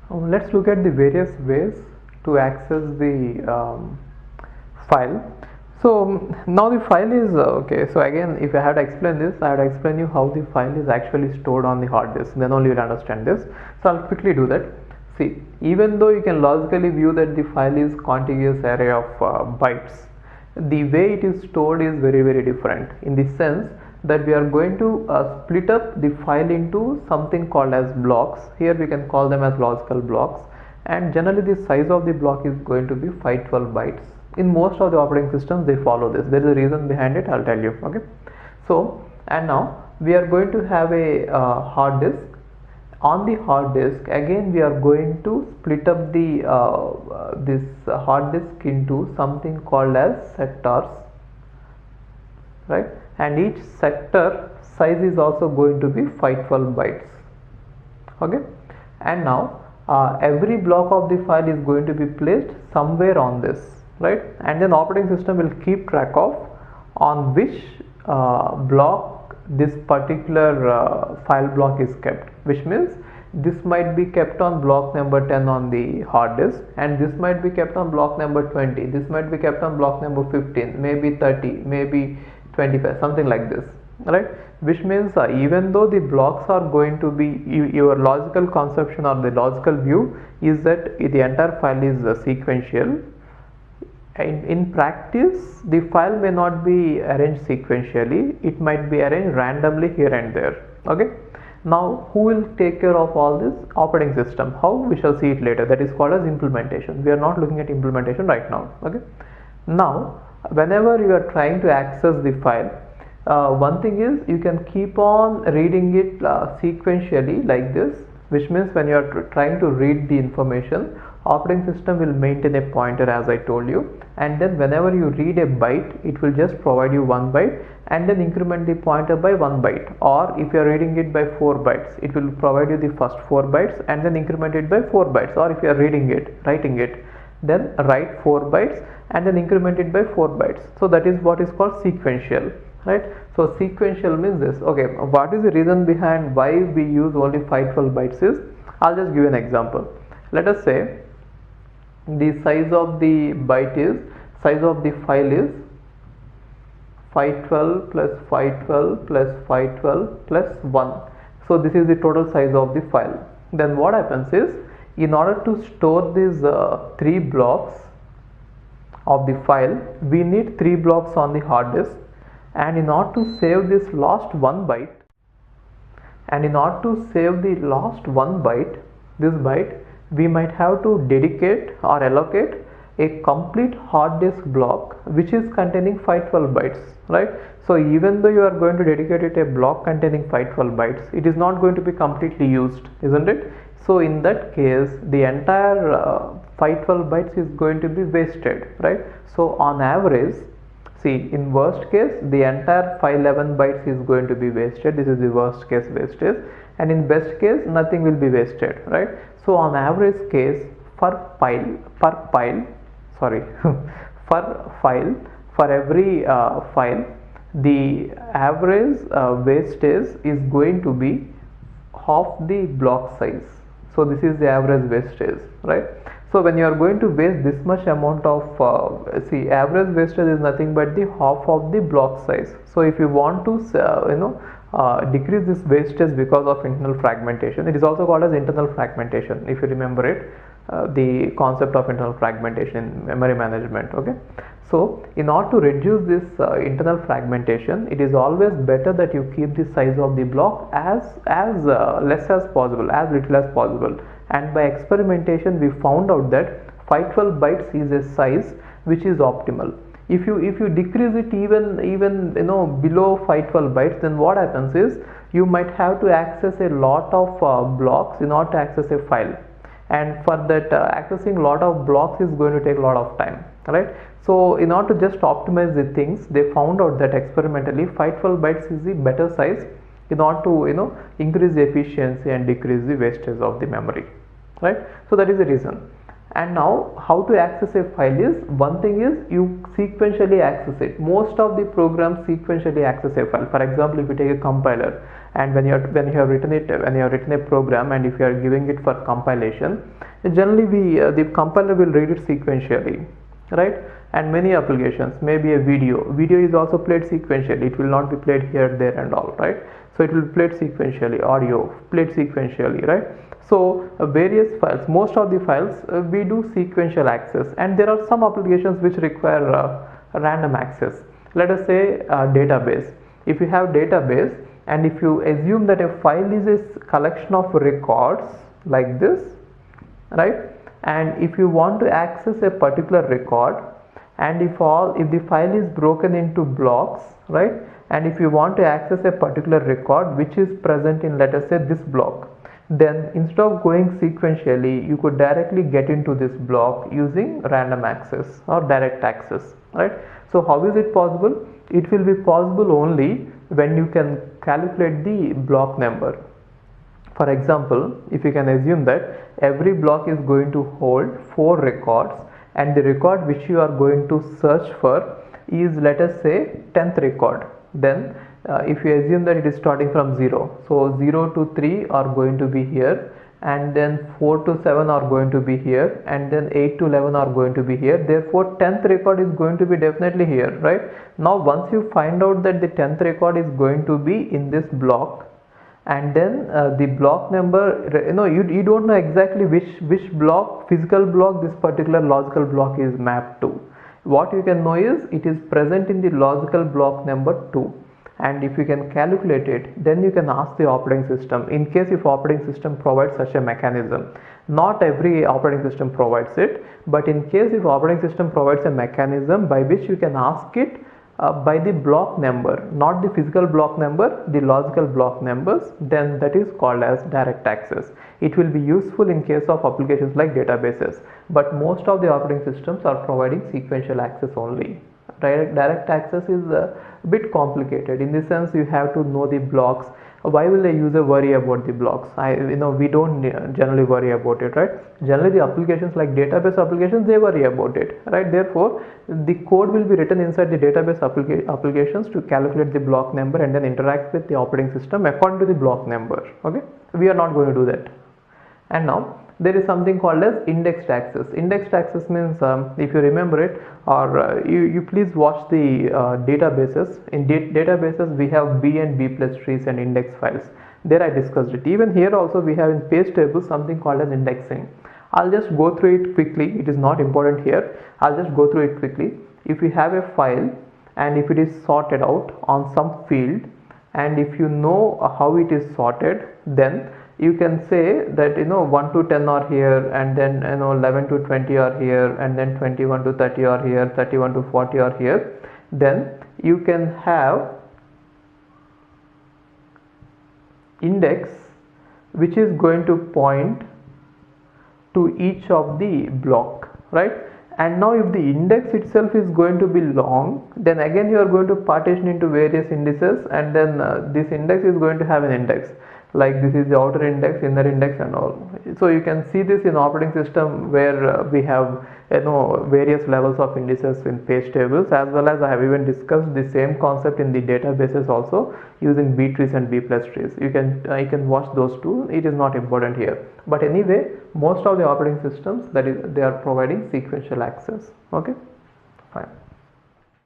Let's look at the various ways to access the file. So now the file is okay. So again, if I had to explain this, I had to explain you how the file is actually stored on the hard disk. Then only you'll understand this. So I'll quickly do that. See, even though you can logically view that the file is contiguous array of bytes, the way it is stored is very different, in the sense that we are going to split up the file into something called as blocks. Here we can call them as logical blocks, and generally the size of the block is going to be 512 bytes. In most of the operating systems they follow this. There is a reason behind it, I'll tell you. Okay, so and now we are going to have a hard disk. On the hard disk, again we are going to split up the this hard disk into something called as sectors, right? And each sector size is also going to be 512 bytes. Okay, and now every block of the file is going to be placed somewhere on this, right? And then operating system will keep track of on which block this particular file block is kept, which means this might be kept on block number 10 on the hard disk, and this might be kept on block number 20, this might be kept on block number 15, maybe 30, maybe 25, something like this, right? Which means even though the blocks are going to be, your logical conception or the logical view is that the entire file is sequential. In practice, the file may not be arranged sequentially, it might be arranged randomly here and there. Okay, now who will take care of all this? Operating system. How? We shall see it later. That is called as implementation. We are not looking at implementation right now. Okay, now whenever you are trying to access the file, one thing is you can keep on reading it sequentially like this, which means when you are trying to read the information, operating system will maintain a pointer, as I told you, and then whenever you read a byte, it will just provide you 1 byte and then increment the pointer by 1 byte. Or if you are reading it by 4 bytes, it will provide you the first 4 bytes and then increment it by 4 bytes. Or if you are writing it, then write 4 bytes and then increment it by 4 bytes. So that is what is called sequential, right? So sequential means this. Okay, what is the reason behind why we use only 512 bytes is, I'll just give an example. Let us say the size of the byte is, size of the file is 512 plus 512 plus 512 plus 1. So this is the total size of the file. Then what happens is, in order to store these 3 blocks of the file, we need 3 blocks on the hard disk, and in order to save this last 1 byte, this byte, we might have to dedicate or allocate a complete hard disk block which is containing 512 bytes, right? So even though you are going to dedicate it a block containing 512 bytes, it is not going to be completely used, isn't it? So in that case, the entire 512 bytes is going to be wasted, right? So on average, see, in worst case, the entire 511 bytes is going to be wasted. This is the worst case wastage, and in best case, nothing will be wasted, right? So on average case, for every file, the average wastage is going to be half the block size. So this is the average wastage, right? So when you are going to waste this much amount of see, average wastage is nothing but the half of the block size. So if you want to decrease this wastage because of internal fragmentation, it is also called as internal fragmentation, if you remember it, the concept of internal fragmentation in memory management. Okay, so in order to reduce this internal fragmentation, it is always better that you keep the size of the block as less as possible, as little as possible. And by experimentation, we found out that 512 bytes is a size which is optimal. If you decrease it even below 512 bytes, then what happens is you might have to access a lot of blocks in order to access a file, and for that accessing a lot of blocks is going to take a lot of time, right? So in order to just optimize the things, they found out that experimentally 512 bytes is the better size in order to increase the efficiency and decrease the wastage of the memory, right? So that is the reason. And now how to access a file is, one thing is you sequentially access it. Most of the programs sequentially access a file. For example, if you take a compiler, and when you have written a program, and if you are giving it for compilation, generally the compiler will read it sequentially, right? And many applications, maybe a video is also played sequentially. It will not be played here, there and all, right? So it will be played sequentially. Audio played sequentially, right? So various files, most of the files we do sequential access, and there are some applications which require random access. Let us say database. If you have database, and if you assume that a file is a collection of records like this, right? And if you want to access a particular record, and if the file is broken into blocks, right? And if you want to access a particular record which is present in, let us say, this block, then instead of going sequentially, you could directly get into this block using random access or direct access, right? So how is it possible? It will be possible only when you can calculate the block number. For example, if you can assume that every block is going to hold 4 records, and the record which you are going to search for is, let us say, 10th record, then if you assume that it is starting from 0, so 0 to 3 are going to be here, and then 4 to 7 are going to be here, and then 8 to 11 are going to be here. Therefore 10th record is going to be definitely here, right? Now once you find out that the 10th record is going to be in this block, and then the block number, you don't know exactly which block, physical block, this particular logical block is mapped to. What you can know is it is present in the logical block number 2, and if you can calculate it, then you can ask the operating system, in case if operating system provides such a mechanism. Not every operating system provides it, but in case if operating system provides a mechanism by which you can ask it by the block number, not the physical block number, the logical block numbers, then that is called as direct access. It will be useful in case of applications like databases, but most of the operating systems are providing sequential access only. Direct access is a bit complicated, in the sense you have to know the blocks. Why will a user worry about the blocks? We don't generally worry about it, right? Generally the applications like database applications, they worry about it, right? Therefore the code will be written inside the database applications to calculate the block number and then interact with the operating system according to the block number. Okay, we are not going to do that. And now there is something called as indexed access. Indexed access means, if you remember it, or you please watch the databases. In databases we have B and B plus trees and index files. There I discussed it. Even here also we have in page tables something called as indexing. I'll just go through it quickly. It is not important here. I'll just go through it quickly. If you have a file, and if it is sorted out on some field, and if you know how it is sorted, then you can say that 1 to 10 are here, and then 11 to 20 are here, and then 21 to 30 are here, 31 to 40 are here. Then you can have index which is going to point to each of the block, right? And now if the index itself is going to be long, then again you are going to partition into various indices, and then this index is going to have an index. Like this is the outer index, inner index and all. So you can see this in operating system where we have various levels of indices in page tables, as well as I have even discussed the same concept in the databases also using B trees and B plus trees. You can watch those two. It is not important here, but anyway most of the operating systems, that is, they are providing sequential access. Okay, fine.